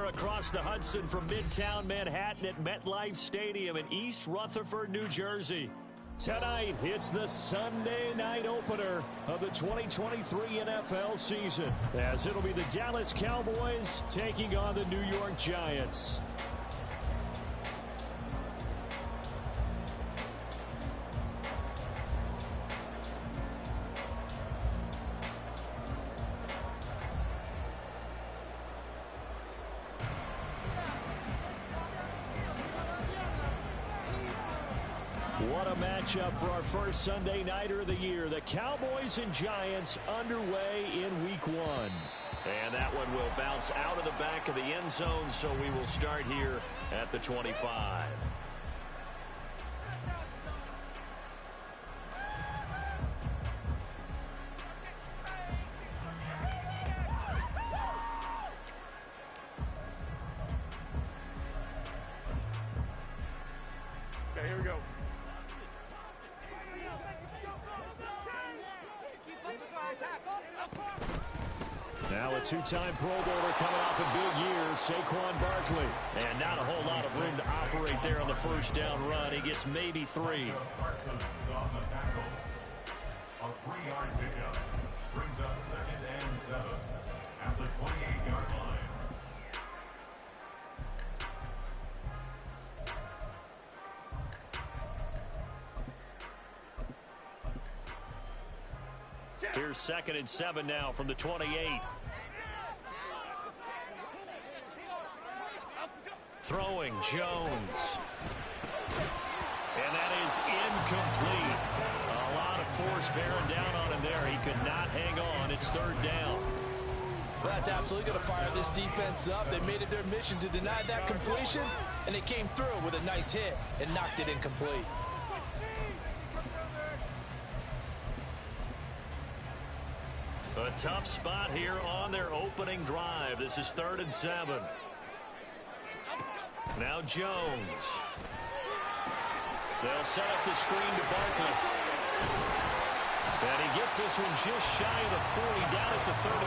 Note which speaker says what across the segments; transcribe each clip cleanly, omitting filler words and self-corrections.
Speaker 1: across the Hudson from Midtown Manhattan at MetLife Stadium in East Rutherford, New Jersey. Tonight, it's the Sunday night opener of the 2023 NFL season, as it'll be the Dallas Cowboys taking on the New York Giants. What a matchup for our first Sunday nighter of the year. The Cowboys and Giants underway in week one. And that one will bounce out of the back of the end zone, so we will start here at the 25.
Speaker 2: Okay, here we go.
Speaker 1: Now a two-time Pro Bowler coming off a big year, Saquon Barkley. And not a whole lot of room to operate there on the first down run. He gets maybe 3.
Speaker 3: A 3-yard pickup brings up 2nd and 7 at the 28-yard line.
Speaker 1: Here's 2nd and 7 now from the 28. Throwing Jones. And that is incomplete. A lot of force bearing down on him there. He could not hang on. It's 3rd down.
Speaker 4: Well, that's absolutely going to fire this defense up. They made it their mission to deny that completion, and they came through with a nice hit and knocked it incomplete.
Speaker 1: A tough spot here on their opening drive. This is 3rd and 7. Now Jones. They'll set up the screen to Barkley. And he gets this one just shy of the 40, down at the 39.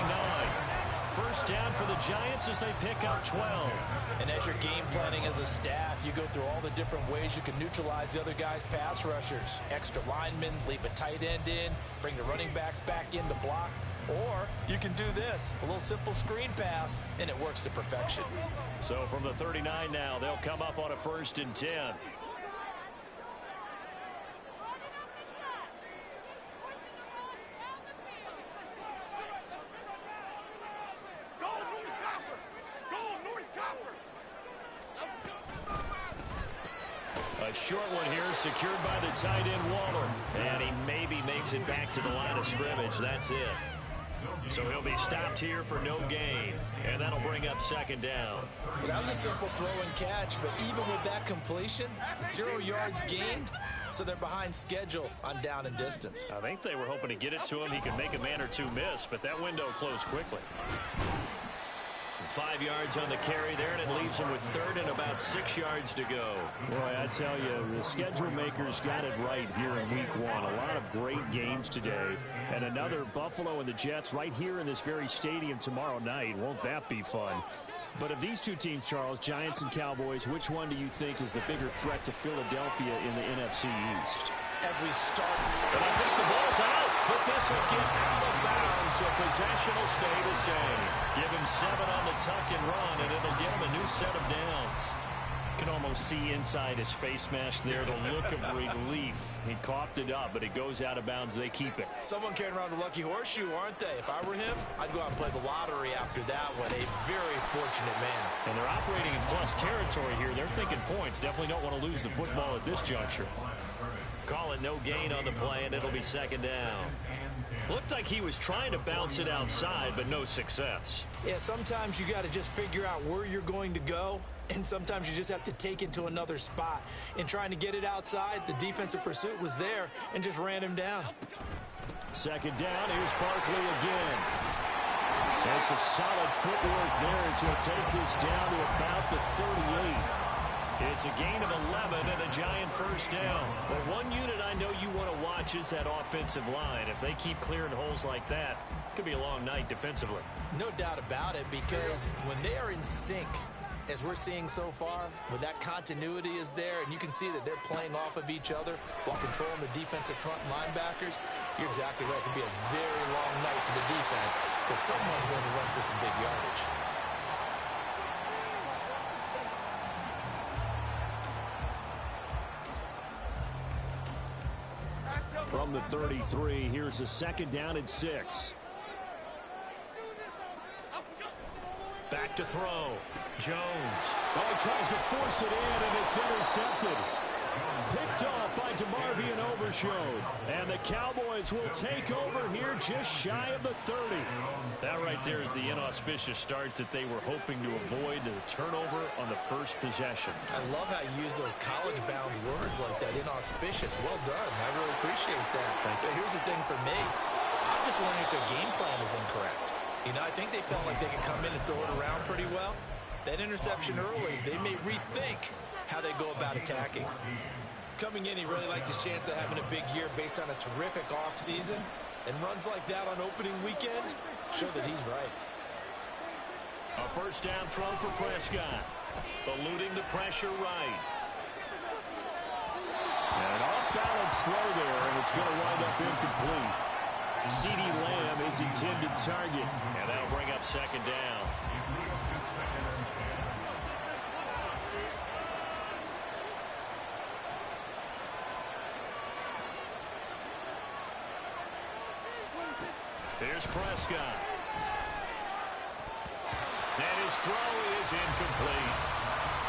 Speaker 1: First down for the Giants as they pick up 12.
Speaker 4: And as you're game planning as a staff, you go through all the different ways you can neutralize the other guy's pass rushers. Extra linemen, leave a tight end in, bring the running backs back in to block. Or you can do this, a little simple screen pass, and it works to perfection.
Speaker 1: So from the 39 now, they'll come up on a 1st and 10. A short one here, secured by the tight end Waller. And he maybe makes it back to the line of scrimmage. That's it. So he'll be stopped here for no gain. And that'll bring up 2nd down.
Speaker 4: Well, that was a simple throw and catch, but even with that completion, 0 yards gained, so they're behind schedule on down and distance.
Speaker 1: I think they were hoping to get it to him. He could make a man or two miss, but that window closed quickly. 5 yards on the carry there, and it leaves him with 3rd and about 6 yards to go. Boy, I tell you, the schedule makers got it right here in week one. A lot of great games today, and another Buffalo and the Jets right here in this very stadium tomorrow night. Won't that be fun? But of these two teams, Charles, Giants and Cowboys, which one do you think is the bigger threat to Philadelphia in the NFC East?
Speaker 4: As we start,
Speaker 1: but I think the ball's out, but this will get out of bounds, so possession will stay the same. Give him 7 on the tuck and run, and it'll get him a new set of downs. You can almost see inside his face mask there the look of relief. He coughed it up, but it goes out of bounds. They keep it.
Speaker 4: Someone carrying around a lucky horseshoe, aren't they? If I were him, I'd go out and play the lottery after that one. A very fortunate man.
Speaker 1: And they're operating in plus territory here. They're thinking points. Definitely don't want to lose the football at this juncture. Call it no gain on the play, and it'll be 2nd down. Looked like he was trying to bounce it outside, but no success.
Speaker 4: Yeah, sometimes you got to just figure out where you're going to go, and sometimes you just have to take it to another spot. In trying to get it outside, the defensive pursuit was there and just ran him down.
Speaker 1: 2nd down, here's Barkley again. That's some solid footwork there as he'll take this down to about the 38. It's a gain of 11 and a Giant first down. But one unit I know you want to watch is that offensive line. If they keep clearing holes like that, it could be a long night defensively.
Speaker 4: No doubt about it, because when they are in sync, as we're seeing so far, when that continuity is there and you can see that they're playing off of each other while controlling the defensive front linebackers, you're exactly right. It could be a very long night for the defense because someone's going to run for some big yardage.
Speaker 1: From the 33, here's a 2nd down and 6. Back to throw. Jones. Oh, he tries to force it in, and it's intercepted. Picked off by DeMarvion Overshown. And the Cowboys will take over here just shy of the 30. That right there is the inauspicious start that they were hoping to avoid, the turnover on the first possession.
Speaker 4: I love how you use those college-bound words like that, inauspicious. Well done. I really appreciate that. But here's the thing for me. I'm just wondering if their game plan is incorrect. You know, I think they felt like they could come in and throw it around pretty well. That interception early, they may rethink how they go about attacking. Coming in, he really liked his chance of having a big year based on a terrific offseason. And runs like that on opening weekend show that he's right.
Speaker 1: A 1st down throw for Prescott. Eluding the pressure right. And off-balance throw there, and it's going to wind up incomplete. CeeDee Lamb is intended target, and that'll bring up 2nd down. Here's Prescott. And his throw is incomplete.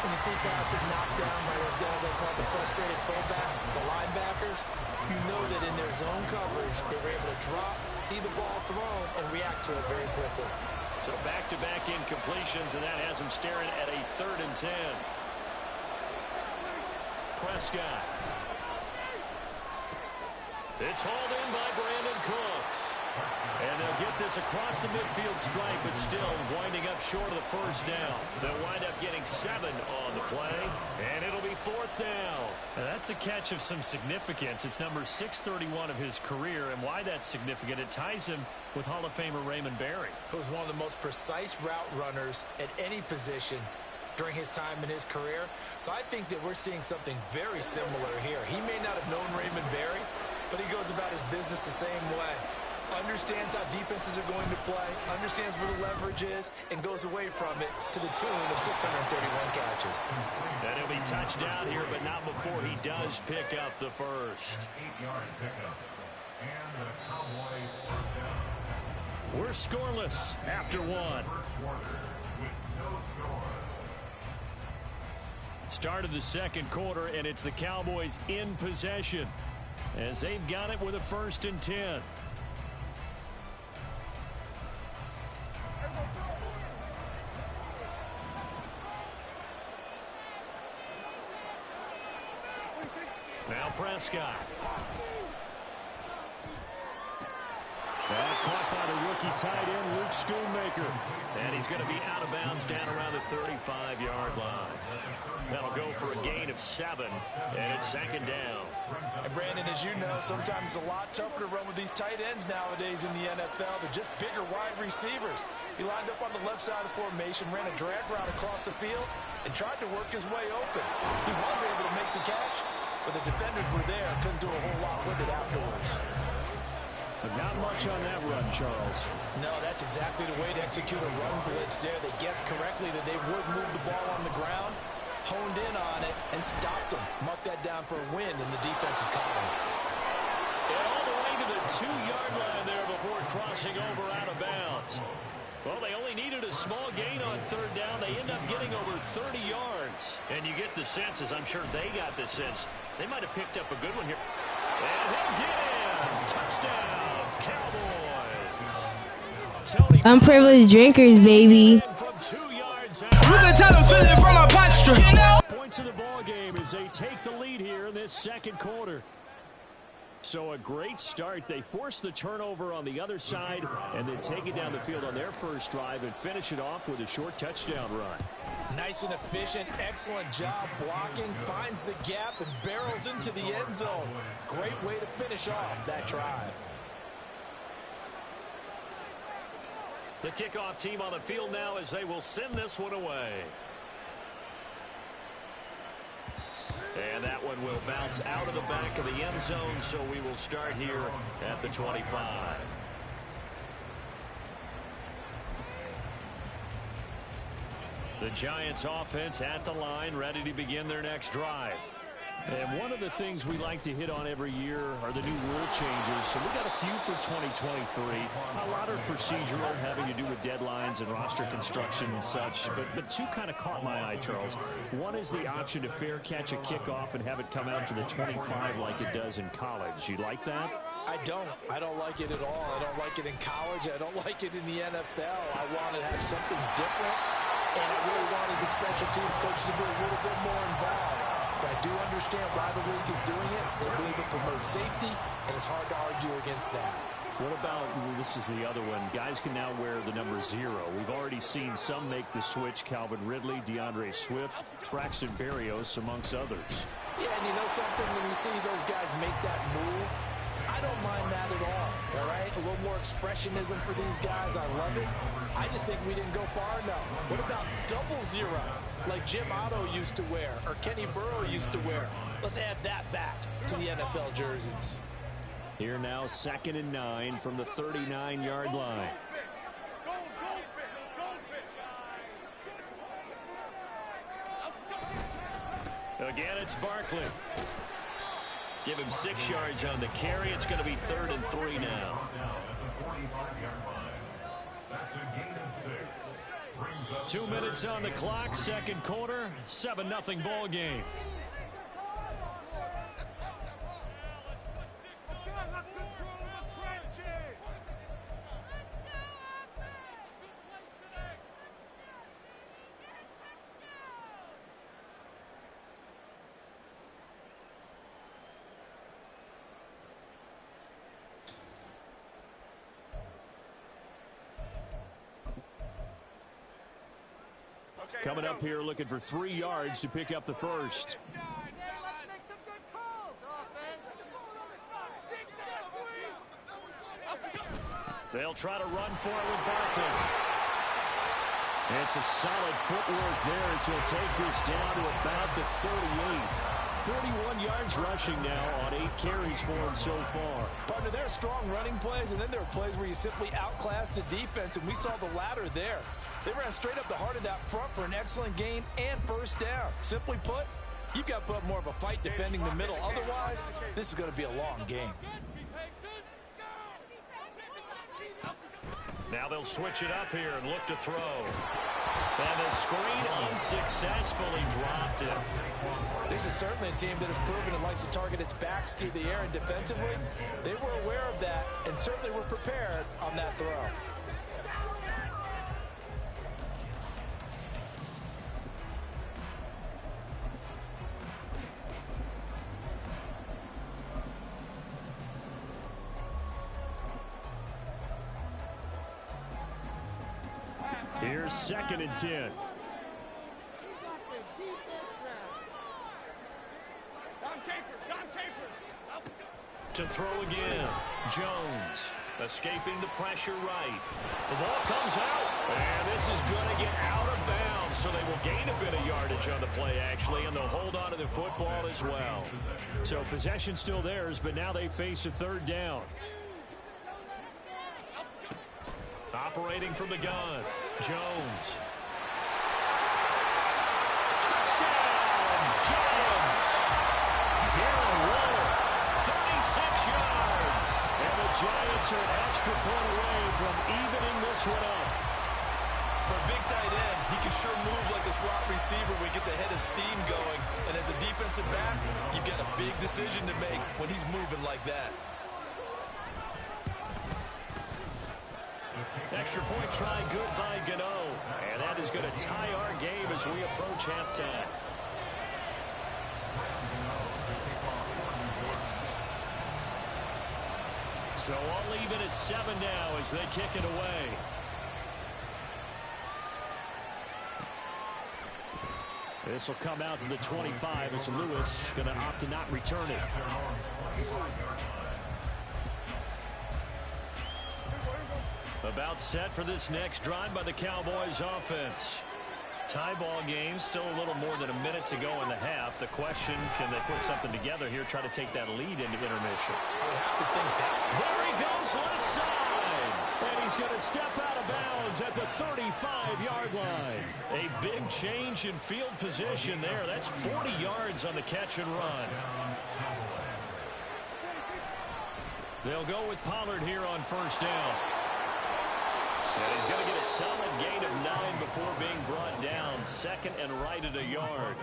Speaker 4: When you see passes knocked down by those guys I call the frustrated fullbacks, the linebackers, you know that in their zone coverage, they were able to drop, see the ball thrown, and react to it very quickly.
Speaker 1: So back-to-back incompletions, and that has him staring at a 3rd and 10. Prescott. It's hauled in by Brandon Cooks. And they'll get this across the midfield stripe, but still winding up short of the 1st down. They'll wind up getting 7 on the play, and it'll be 4th down. Now that's a catch of some significance. It's number 631 of his career, and why that's significant, it ties him with Hall of Famer Raymond Berry,
Speaker 4: who was one of the most precise route runners at any position during his time in his career. So I think that we're seeing something very similar here. He may not have known Raymond Berry, but he goes about his business the same way. Understands how defenses are going to play, understands where the leverage is, and goes away from it to the tune of 631 catches.
Speaker 1: And he'll be touched down here, but not before he does pick up the first.
Speaker 3: 8-yard pickup. And the Cowboy 1st down.
Speaker 1: We're scoreless after 1.
Speaker 3: First quarter with no score.
Speaker 1: Start of the 2nd quarter, and it's the Cowboys in possession as they've got it with a 1st and 10. Now Prescott. Caught by the rookie tight end, Luke Schoonmaker. And he's going to be out of bounds down around the 35-yard line. That'll go for a gain of 7, and it's 2nd down.
Speaker 4: And Brandon, as you know, sometimes it's a lot tougher to run with these tight ends nowadays in the NFL. They're just bigger wide receivers. He lined up on the left side of the formation, ran a drag route across the field, and tried to work his way open. He was able to make the catch, but the defenders were there, couldn't do a whole lot with it afterwards.
Speaker 1: But not much on that run, Charles.
Speaker 4: No, that's exactly the way to execute a run blitz there. They guessed correctly that they would move the ball on the ground, honed in on it, and stopped them. Marked that down for a win in the defense's column.
Speaker 1: And all the way to the 2-yard line there before crossing over out of bounds. Well, they only needed a small gain on 3rd down. They end up getting over 30 yards. And you get the sense, as I'm sure they got the sense, they might have picked up a good one here. And he'll get in. Touchdown, Cowboys. Tony
Speaker 2: Unprivileged drinkers, baby.
Speaker 1: from 2 yards out. You can tell them feeling from a posture. Points of the ball game as they take the lead here in this 2nd quarter. So a great start. They force the turnover on the other side and then take it down the field on their first drive and finish it off with a short touchdown run.
Speaker 4: Nice and efficient, excellent job blocking, finds the gap and barrels into the end zone. Great way to finish off that drive.
Speaker 1: The kickoff team on the field now as they will send this one away. And that one will bounce out of the back of the end zone, so we will start here at the 25. The Giants offense at the line, ready to begin their next drive. And one of the things we like to hit on every year are the new rule changes. So we got a few for 2023. A lot are procedural, having to do with deadlines and roster construction and such. But two kind of caught my eye, Charles. One is the option to fair catch a kickoff and have it come out to the 25 like it does in college. You like that?
Speaker 4: I don't like it at all. I don't like it in college. I don't like it in the NFL. I want to have something different, and I really wanted the special teams coach to be a little bit more involved. But I do understand why the league is doing it. They believe it promotes safety, and it's hard to argue against that.
Speaker 1: What about, this is the other one, guys can now wear the number 0. We've already seen some make the switch, Calvin Ridley, DeAndre Swift, Braxton Berrios, amongst others.
Speaker 4: Yeah, and you know something, when you see those guys make that move, I don't mind that at all right? A little more expressionism for these guys. I love it. I just think we didn't go far enough. What about 00, like Jim Otto used to wear or Kenny Burrow used to wear? Let's add that back to the NFL jerseys.
Speaker 1: Here now, 2nd and 9 from the 39-yard line. Again, it's Barkley. Give him 6 yards on the carry. It's going to be 3rd and 3 now. 2 minutes on the clock, second quarter, 7-0 ball game. Coming up here looking for 3 yards to pick up the first. They'll try to run for it with Barkley. And some solid footwork there as he'll take this down to about the 38. 41 yards rushing now on 8 carries for him so far.
Speaker 4: Partner, there are strong running plays, and then there are plays where you simply outclass the defense, and we saw the latter there. They ran straight up the heart of that front for an excellent gain and first down. Simply put, you've got to put up more of a fight defending the middle. Otherwise, this is going to be a long game.
Speaker 1: Now they'll switch it up here and look to throw. And the screen unsuccessfully dropped it.
Speaker 4: This is certainly a team that has proven it likes to target its backs through the air, and defensively, they were aware of that and certainly were prepared on that throw.
Speaker 1: Here's 2nd and 10. To throw again. Jones escaping the pressure right. The ball comes out, and this is going to get out of bounds, so they will gain a bit of yardage on the play, actually, and they'll hold on to the football as well. So possession still theirs, but now they face a 3rd down. Operating from the gun, Jones. Touchdown, Jones! Darren Waller, 36 yards. And the Giants are an extra point away from evening this one up.
Speaker 5: For a big tight end, he can sure move like a slot receiver when he gets a head of steam going. And as a defensive back, you've got a big decision to make when he's moving like that.
Speaker 1: Extra point try good by Gano. And that is going to tie our game as we approach halftime. So I'll leave it at 7 now as they kick it away. This will come out to the 25 as Lewis going to opt to not return it. About set for this next drive by the Cowboys offense. Tie ball game, still a little more than a minute to go in the half. The question, can they put something together here, try to take that lead into intermission?
Speaker 4: I have to think that.
Speaker 1: There he goes, left side. And he's going to step out of bounds at the 35-yard line. A big change in field position there. That's 40 yards on the catch and run. They'll go with Pollard here on first down. And he's going to get a solid gain of 9 before being brought down. Second and right at a yard.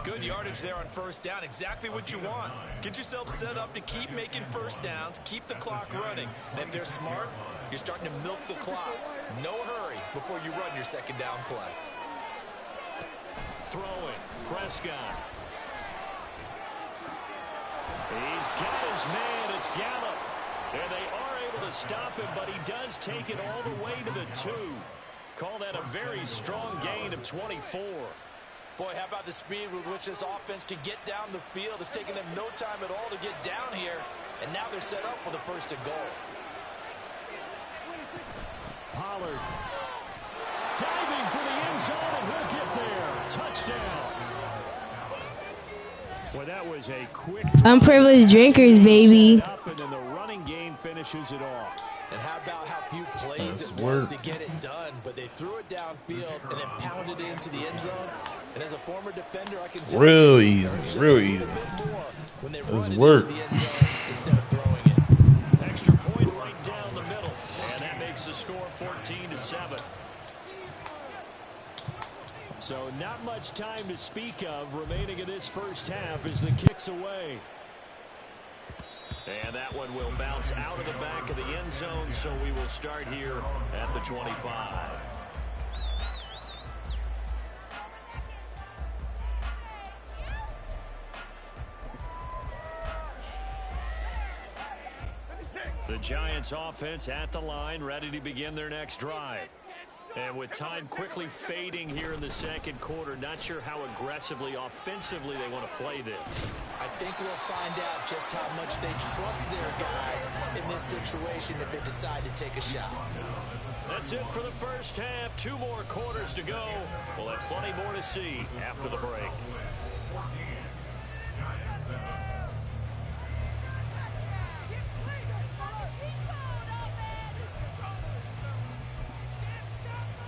Speaker 5: Good yardage there on first down. Exactly what you want. Get yourself set up to keep making first downs, keep the clock running. And if they're smart, you're starting to milk the clock. No hurry before you run your second down play.
Speaker 1: Throwing. Prescott. He's got his man. It's Gallup. And they are able to stop him, but he does take it all the way to the 2. Call that a very strong gain of 24.
Speaker 4: Boy, how about the speed with which this offense can get down the field? It's taken them no time at all to get down here, and now they're set up for the first and goal.
Speaker 1: Pollard diving for the end zone, and he'll get there. Touchdown. Well, that was a quick.
Speaker 2: Unprivileged drinkers, baby.
Speaker 1: And then the running game finishes it off.
Speaker 4: And how about how few plays it was to get it done, but they threw it downfield and then pounded it into the end zone. And as a former defender, I can tell
Speaker 6: real easy, real easy.
Speaker 4: When they
Speaker 6: This
Speaker 4: run it
Speaker 6: work.
Speaker 4: into the end zone instead of throwing it.
Speaker 1: Extra point right down the middle, and that makes the score 14-7. So not much time to speak of remaining in this first half as the kick's away. And that one will bounce out of the back of the end zone, so we will start here at the 25. The Giants offense at the line, ready to begin their next drive. And with time quickly fading here in the second quarter, not sure how aggressively, offensively they want to play this.
Speaker 4: I think we'll find out just how much they trust their guys in this situation if they decide to take a shot.
Speaker 1: That's it for the first half. 2 more quarters to go. We'll have plenty more to see after the break.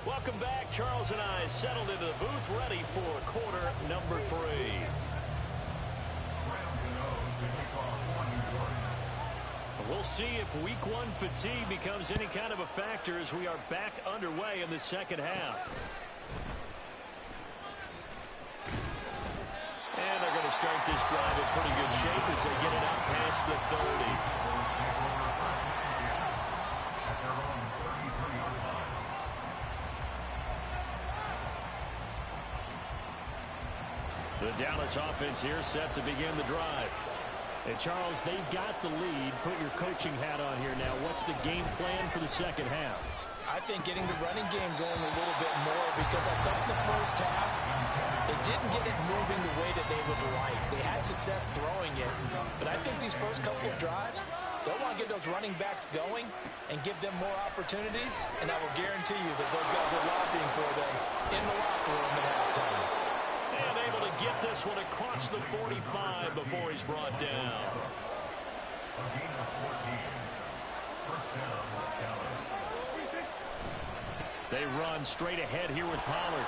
Speaker 1: Welcome back. Charles and I settled into the booth, ready for quarter number 3. We'll see if week 1 fatigue becomes any kind of a factor as we are back underway in the second half. And they're going to start this drive in pretty good shape as they get it out past the 30. The Dallas offense here set to begin the drive. And Charles, they've got the lead. Put your coaching hat on here now. What's the game plan for the second half?
Speaker 4: I think getting the running game going a little bit more, because I thought in the first half they didn't get it moving the way that they would like. They had success throwing it, but I think these first couple of drives, they'll want to get those running backs going and give them more opportunities, and I will guarantee you that those guys are lobbying for them in the locker room at halftime.
Speaker 1: And able to get this one across the 45 before he's brought down. They run straight ahead here with Pollard.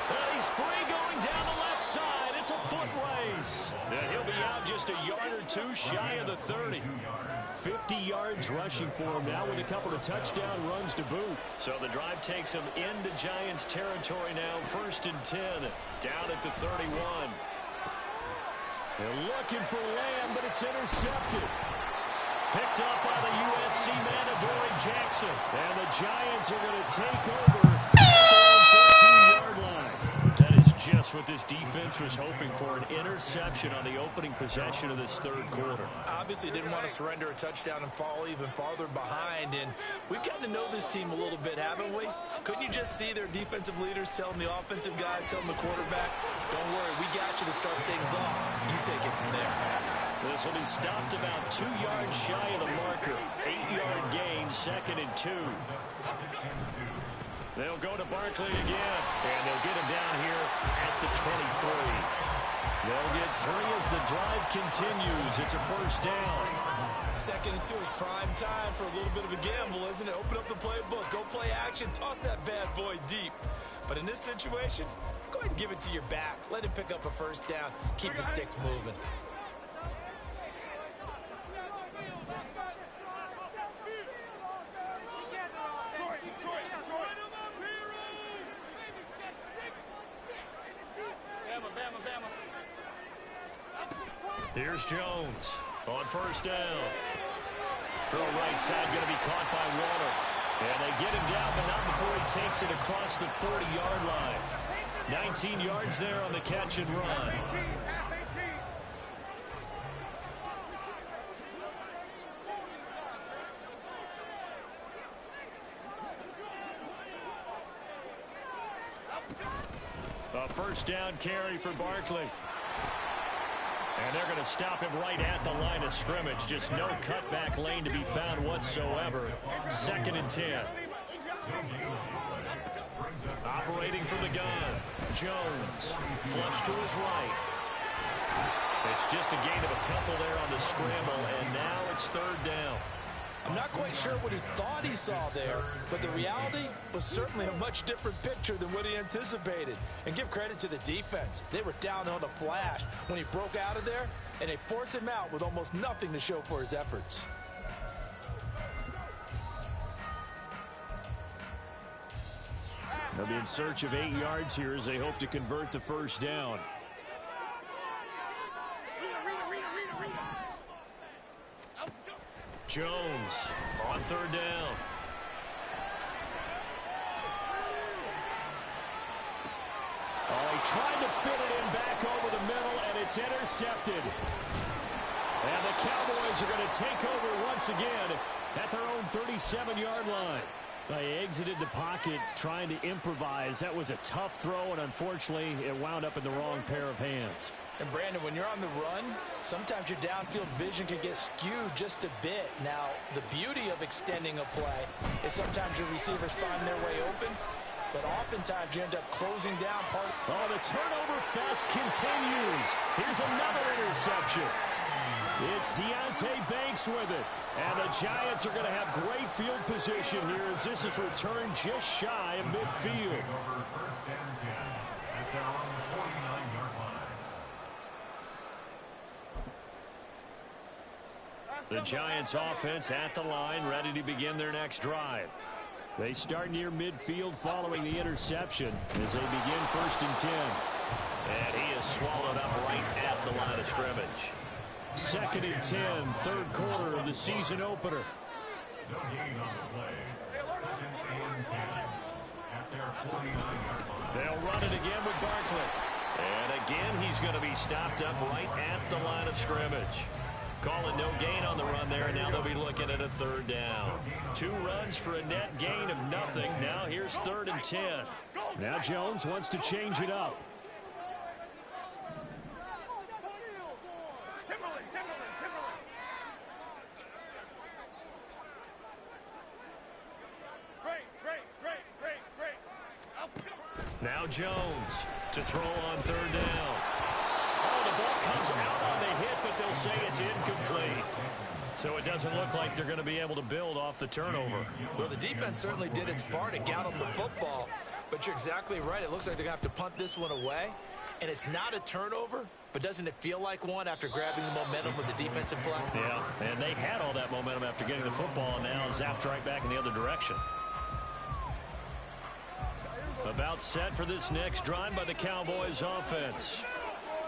Speaker 1: And he's free going down the left side. It's a foot race. And he'll be out just a yard or 2 shy of the 30. 50 yards rushing for him now with a couple of touchdown runs to boot. So the drive takes him into Giants territory now. 1st and 10 down at the 31. They're looking for Lamb, but it's intercepted. Picked up by the USC man, Adoree Jackson. And the Giants are going to take over the 13-yard line. That is just what this defense was hoping for, an interception on the opening possession of this third quarter.
Speaker 5: Obviously didn't want to surrender a touchdown and fall even farther behind. And we've gotten to know this team a little bit, haven't we? Couldn't you just see their defensive leaders telling the offensive guys, telling the quarterback, don't worry, we got you to start things off. You take it from there.
Speaker 1: This will be stopped about 2 yards shy of the marker. 8-yard gain, 2nd and 2. They'll go to Barkley again, and they'll get him down here at the 23. They'll get 3 as the drive continues. It's a first down.
Speaker 5: 2nd and 2 is prime time for a little bit of a gamble, isn't it? Open up the playbook, go play action, toss that bad boy deep. But in this situation, go ahead and give it to your back. Let him pick up a first down. Keep the sticks moving.
Speaker 1: Here's Jones on first down. Throw right side, going to be caught by Warner. And they get him down, but not before he takes it across the 40-yard line. 19 yards there on the catch and run. A first down carry for Barkley. And they're going to stop him right at the line of scrimmage. Just no cutback lane to be found whatsoever. 2nd and 10. Operating from the gun. Jones. Flush to his right. It's just a gain of a couple there on the scramble, and now it's 3rd down.
Speaker 4: I'm not quite sure what he thought he saw there, but the reality was certainly a much different picture than what he anticipated. And give credit to the defense. They were down on the flash when he broke out of there, and they forced him out with almost nothing to show for his efforts.
Speaker 1: They'll be in search of 8 yards here as they hope to convert the first down. Jones on 3rd down. Oh, he tried to fit it in back over the middle, and it's intercepted. And the Cowboys are going to take over once again at their own 37-yard line. They exited the pocket trying to improvise. That was a tough throw, and unfortunately, it wound up in the wrong pair of hands.
Speaker 4: And Brandon, when you're on the run, sometimes your downfield vision can get skewed just a bit. Now, the beauty of extending a play is sometimes your receivers find their way open, but oftentimes you end up closing down part.
Speaker 1: Oh, the turnover fest continues. Here's another interception. It's Deontay Banks with it. And the Giants are going to have great field position here as this is returned just shy of midfield. The Giants offense at the line, ready to begin their next drive. They start near midfield following the interception as they begin 1st and 10. And he is swallowed up right at the line of scrimmage. 2nd and 10, 3rd quarter of the season opener.
Speaker 3: No gain on the play. 2nd and 10 at their 49-yard line.
Speaker 1: They'll run it again with Barkley. And again, he's going to be stopped up right at the line of scrimmage. Calling no gain on the run there, and now they'll be looking at a 3rd down. 2 runs for a net gain of nothing. Now here's 3rd and 10. Now Jones wants to change it up. Now Jones to throw on 3rd down. Oh, the ball comes out on the hit, but they'll say it's incomplete. So it doesn't look like they're going to be able to build off the turnover.
Speaker 5: Well, the defense certainly did its part to gallop the football, but you're exactly right. It looks like they're going to have to punt this one away, and it's not a turnover, but doesn't it feel like one after grabbing the momentum with the defensive play?
Speaker 1: Yeah, and they had all that momentum after getting the football, and now zapped right back in the other direction. About set for this next drive by the Cowboys offense.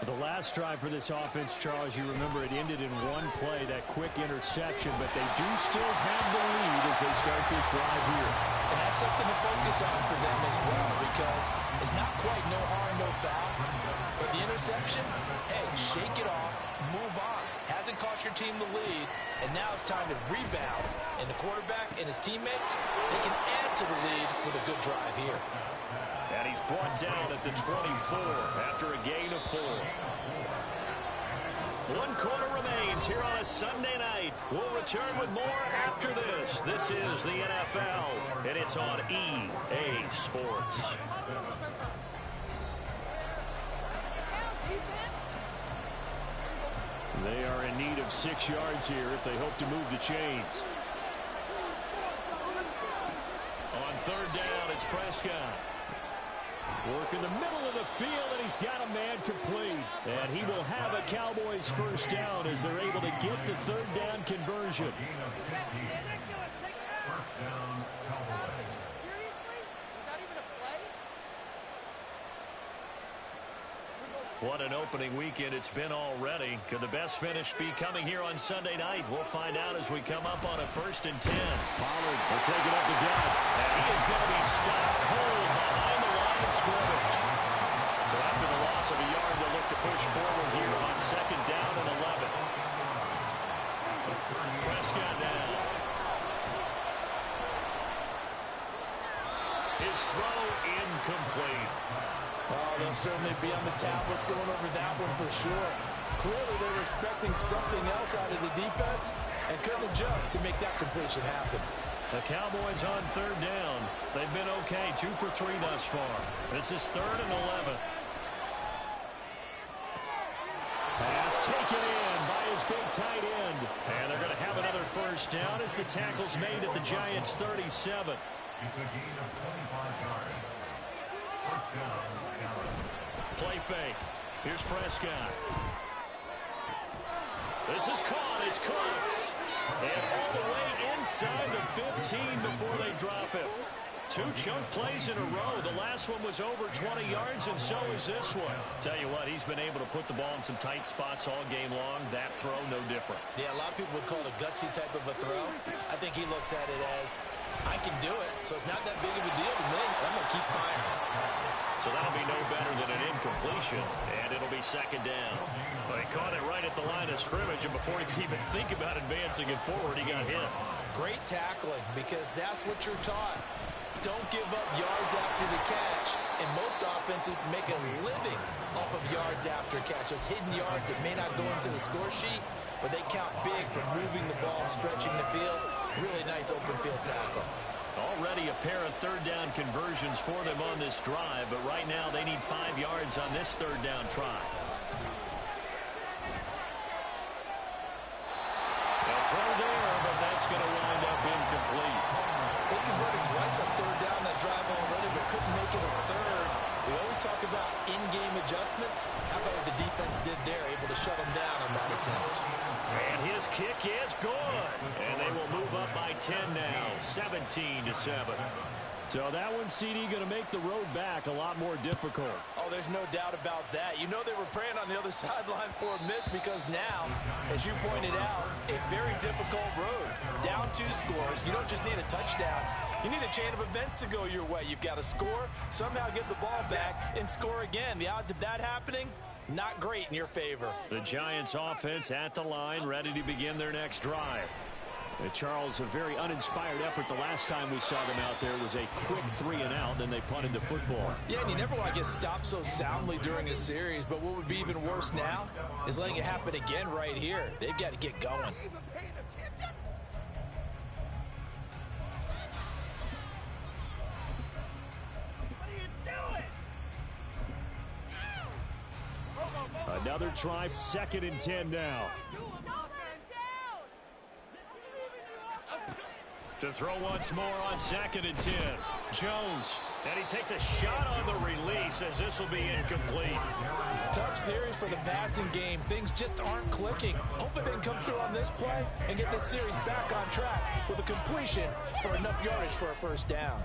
Speaker 1: The last drive for this offense, Charles, you remember it ended in one play, that quick interception, but they do still have the lead as they start this drive here.
Speaker 4: And that's something to focus on for them as well, because it's not quite no harm, no foul. But the interception, hey, shake it off, move on. Hasn't cost your team the lead, and now it's time to rebound. And the quarterback and his teammates, they can add to the lead with a good drive here.
Speaker 1: And he's brought down at the 24 after a gain of 4. One quarter remains here on a Sunday night. We'll return with more after this. This is the NFL, and it's on EA Sports. They are in need of 6 yards here if they hope to move the chains. On third down, it's Prescott. Work in the middle of the field, and he's got a man complete. And he will have a Cowboys first down as they're able to get the third down conversion.
Speaker 3: First down, Cowboys.
Speaker 1: What an opening weekend it's been already. Could the best finish be coming here on Sunday night? We'll find out as we come up on a 1st and 10. Pollard will take it up the gut. And he is going to be stopped cold behind the line of scrimmage. So after the loss of a yard, they'll look to push forward here on 2nd down and 11. Prescott now. His throw incomplete.
Speaker 4: Oh, they'll certainly be on the tablets going over that one for sure. Clearly, they were expecting something else out of the defense and couldn't adjust to make that completion happen.
Speaker 1: The Cowboys on third down. They've been okay, 2 for 3 thus far. This is 3rd and 11. Pass taken in by his big tight end. And they're going to have another first down as the tackle's made at the Giants' 37.
Speaker 3: It's a gain of 25 yards. First down, Cowboys.
Speaker 1: Play fake. Here's Prescott. This is caught. It's close. And all the way inside the 15 before they drop it. 2 chunk plays in a row. The last one was over 20 yards, and so is this one. Tell you what, he's been able to put the ball in some tight spots all game long. That throw, no different.
Speaker 4: Yeah, a lot of people would call it a gutsy type of a throw. I think he looks at it as, I can do it, so it's not that big of a deal to me. I'm going to keep firing.
Speaker 1: So that'll be no better than an incompletion, and it'll be 2nd down. Well, he caught it right at the line of scrimmage, and before he could even think about advancing it forward, he got hit.
Speaker 4: Great tackling, because that's what you're taught. Don't give up yards after the catch, and most offenses make a living off of yards after catch. Those hidden yards that may not go into the score sheet, but they count big for moving the ball and stretching the field. Really nice open field tackle.
Speaker 1: Already a pair of third down conversions for them on this drive, but right now they need 5 yards on this third down try. They'll throw there, but that's going to wind up incomplete.
Speaker 4: They converted twice on third down that drive already, but couldn't make it a third. We always talk about in-game adjustments. How about what the defense did there, able to shut them down on that attempt.
Speaker 1: And his kick is good. And they will move up by 10 now, 17-7. So that one, CD, going to make the road back a lot more difficult.
Speaker 4: Oh, there's no doubt about that. You know they were praying on the other sideline for a miss because now, as you pointed out, a very difficult road. Down 2 scores. You don't just need a touchdown. You need a chain of events to go your way. You've got to score, somehow get the ball back, and score again. The odds of that happening, not great in your favor.
Speaker 1: The Giants offense at the line, ready to begin their next drive. And Charles, a very uninspired effort the last time we saw them out there was a quick 3-and-out, then they punted the football.
Speaker 4: Yeah, and you never want to get stopped so soundly during a series, but what would be even worse now is letting it happen again right here. They've got to get going.
Speaker 1: Another try, 2nd and 10 now. To throw once more on 2nd and 10. Jones, and he takes a shot on the release as this will be incomplete.
Speaker 4: Tough series for the passing game. Things just aren't clicking. Hoping they can come through on this play and get this series back on track with a completion for enough yardage for a first down.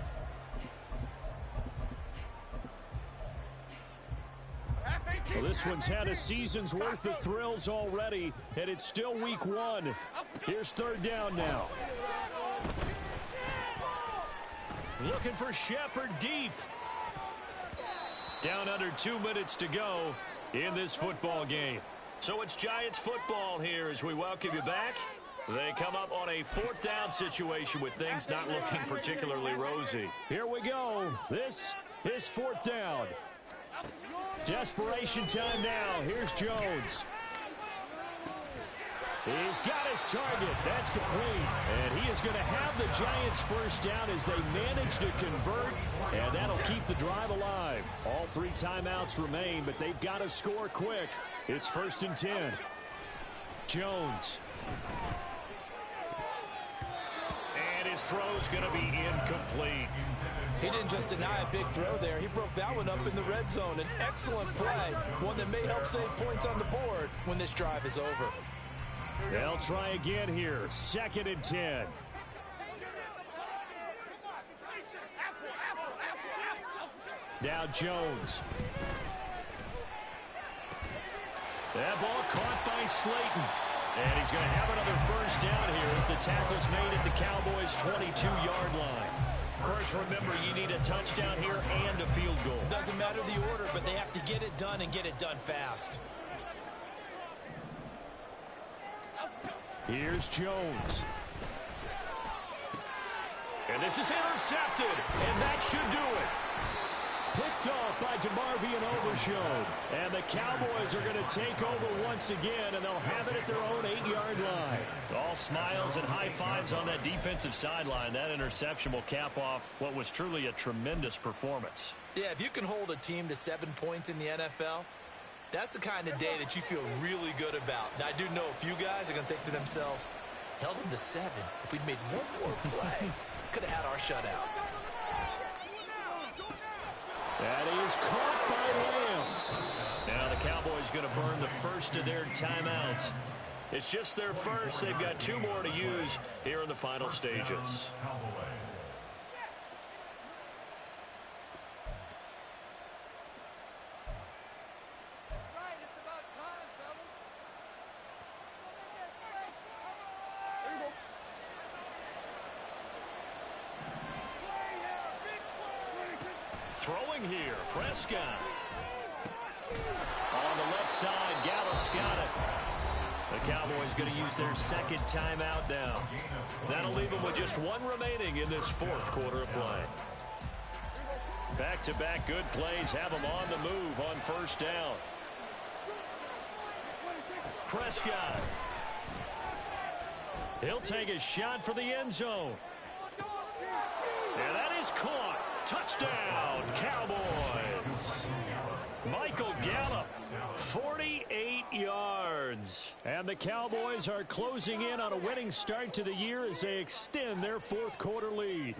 Speaker 1: Well, this one's had a season's worth of thrills already, and it's still week 1. Here's 3rd down now. Looking for Shepard deep. Down under 2 minutes to go in this football game. So it's Giants football here as we welcome you back. They come up on a 4th down situation with things not looking particularly rosy. Here we go. This is 4th down. Desperation time now. Here's Jones. He's got his target. That's complete. And he is going to have the Giants first down as they manage to convert. And that'll keep the drive alive. All 3 timeouts remain, but they've got to score quick. It's 1st and 10. Jones. And his throw's going to be incomplete.
Speaker 4: He didn't just deny a big throw there. He broke that one up in the red zone. An excellent play. One that may help save points on the board when this drive is over.
Speaker 1: They'll try again here. 2nd and 10. Now Jones. That ball caught by Slayton. And he's going to have another first down here as the tackle's made at the Cowboys' 22-yard line. Of course, remember, you need a touchdown here and a field goal.
Speaker 4: Doesn't matter the order, but they have to get it done and get it done fast.
Speaker 1: Here's Jones. And this is intercepted, and that should do it. Picked off by DeMarvion Overshown. And the Cowboys are going to take over once again, and they'll have it at their own 8-yard line.
Speaker 6: All smiles and high fives on that defensive sideline. That interception will cap off what was truly a tremendous performance.
Speaker 5: Yeah, if you can hold a team to 7 points in the NFL, that's the kind of day that you feel really good about. Now, I do know a few guys are going to think to themselves, held them to 7. If we'd made one more play, could have had our shutout.
Speaker 1: That is caught by Lamb.
Speaker 6: Now the Cowboys going to burn the first of their timeouts. It's just their first. They've got 2 more to use here in the final stages.
Speaker 1: Throwing here, Prescott. On the left side, Gallup's got it. The Cowboys going to use their 2nd timeout now. That'll leave them with just 1 remaining in this 4th quarter of play. Back-to-back good plays have them on the move on first down. Prescott. He'll take a shot for the end zone. And that is caught. Touchdown, Cowboys. Michael Gallup, 48 yards. And the Cowboys are closing in on a winning start to the year as they extend their 4th quarter lead.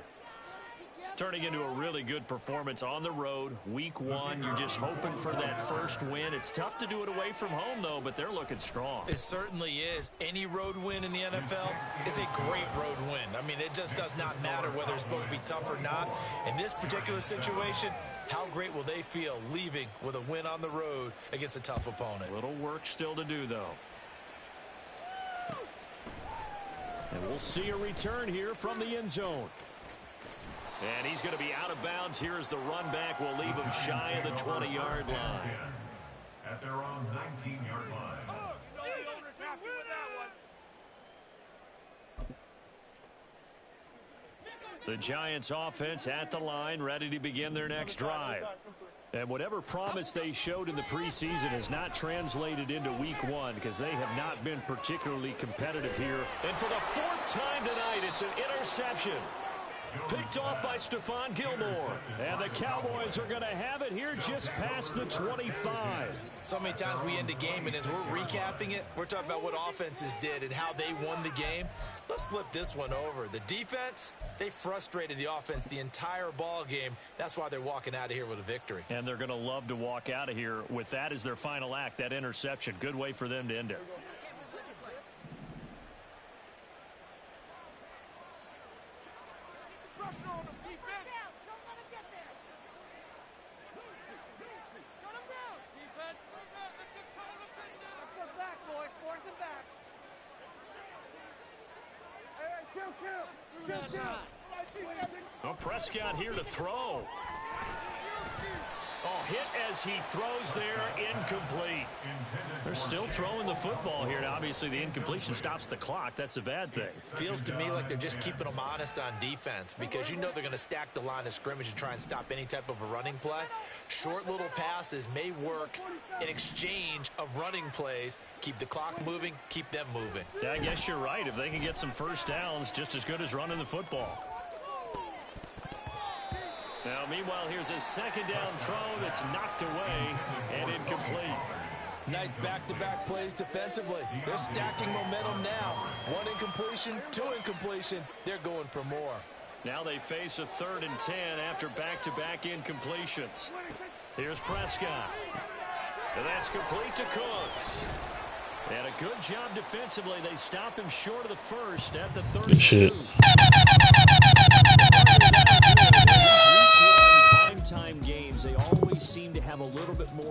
Speaker 6: Turning into a really good performance on the road. Week 1, you're just hoping for that first win. It's tough to do it away from home, though, but they're looking strong.
Speaker 5: It certainly is. Any road win in the NFL is a great road win. I mean, it just does not matter whether it's supposed to be tough or not. In this particular situation, how great will they feel leaving with a win on the road against a tough opponent?
Speaker 6: Little work still to do, though.
Speaker 1: And we'll see a return here from the end zone.
Speaker 6: And he's going to be out of bounds here as the run back will leave him shy of the 20-yard line.
Speaker 3: At their own 19-yard line.
Speaker 7: Oh, you know the owner's happy with that one.
Speaker 6: The Giants offense at the line, ready to begin their next drive.
Speaker 1: And whatever promise they showed in the preseason has not translated into week 1 because they have not been particularly competitive here. And for the 4th time tonight, it's an interception. Picked off by Stephon Gilmore. And the Cowboys are going to have it here just past the 25.
Speaker 5: So many times we end a game, and as we're recapping it, we're talking about what offenses did and how they won the game. Let's flip this one over. The defense, they frustrated the offense the entire ball game. That's why they're walking out of here with a victory.
Speaker 6: And they're going to love to walk out of here with that as their final act, that interception. Good way for them to end it.
Speaker 1: Well, Prescott here to throw. Oh,
Speaker 6: hit as he throws there, incomplete. They're still throwing the football here. Now, obviously, the incompletion stops the clock. That's a bad thing.
Speaker 5: Feels to me like they're just keeping them honest on defense because you know they're going to stack the line of scrimmage and try and stop any type of a running play. Short little passes may work in exchange of running plays. Keep the clock moving, keep them moving.
Speaker 6: I guess you're right. If they can get some first downs, just as good as running the football. Now, meanwhile, here's a second down throw that's knocked away and incomplete.
Speaker 4: Nice back-to-back plays defensively. They're stacking momentum now. One incompletion, two incompletion. They're going for more.
Speaker 6: Now they face a 3rd and 10 after back-to-back incompletions. Here's Prescott. And that's complete to Cooks. And a good job defensively. They stop him short of the first at the 32.
Speaker 8: Good shit.
Speaker 1: Time games, they always seem to have a little bit more.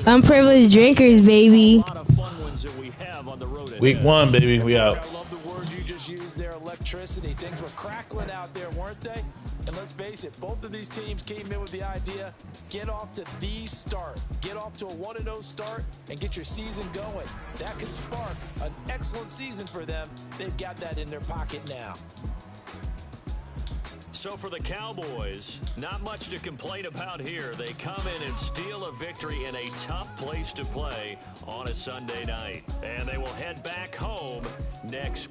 Speaker 2: Unprivileged drinkers, baby.
Speaker 1: A lot of fun ones that we have on the road ahead.
Speaker 8: Week 1, baby. We out.
Speaker 4: I love the word you just used there, electricity. Things were crackling out there, weren't they? And let's face it, both of these teams came in with the idea, get off to the start. Get off to a 1-0 start and get your season going. That could spark an excellent season for them. They've got that in their pocket now.
Speaker 6: So for the Cowboys, not much to complain about here. They come in and steal a victory in a tough place to play on a Sunday night. And they will head back home next